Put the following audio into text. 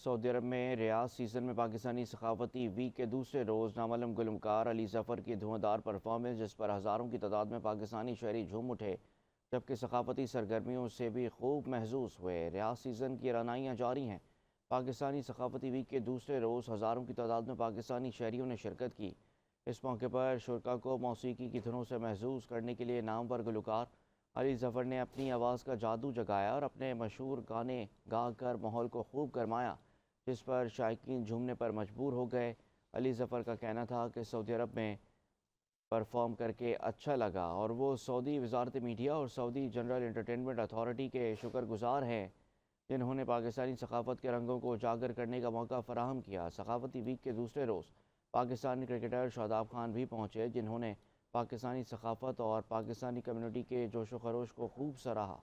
سعودی عرب میں ریاض سیزن میں پاکستانی ثقافتی ویک کے دوسرے روز نامعلوم گلوکار علی ظفر کی دھواندار پرفارمنس، جس پر ہزاروں کی تعداد میں پاکستانی شہری جھوم اٹھے، جبکہ ثقافتی سرگرمیوں سے بھی خوب محظوظ ہوئے۔ ریاض سیزن کی رعنائیاں جاری ہیں۔ پاکستانی ثقافتی ویک کے دوسرے روز ہزاروں کی تعداد میں پاکستانی شہریوں نے شرکت کی۔ اس موقع پر شرکاء کو موسیقی کی دھنوں سے محظوظ کرنے کے لیے نامور گلوکار علی ظفر نے اپنی آواز کا جادو جگایا اور اپنے مشہور گانے گا کر ماحول کو خوب گرمایا، جس پر شائقین جھومنے پر مجبور ہو گئے۔ علی ظفر کا کہنا تھا کہ سعودی عرب میں پرفارم کر کے اچھا لگا اور وہ سعودی وزارت میڈیا اور سعودی جنرل انٹرٹینمنٹ اتھارٹی کے شکر گزار ہیں، جنہوں نے پاکستانی ثقافت کے رنگوں کو اجاگر کرنے کا موقع فراہم کیا۔ ثقافتی ویک کے دوسرے روز پاکستانی کرکٹر شاداب خان بھی پہنچے، جنہوں نے پاکستانی ثقافت اور پاکستانی کمیونٹی کے جوش و خروش کو خوب سراہا۔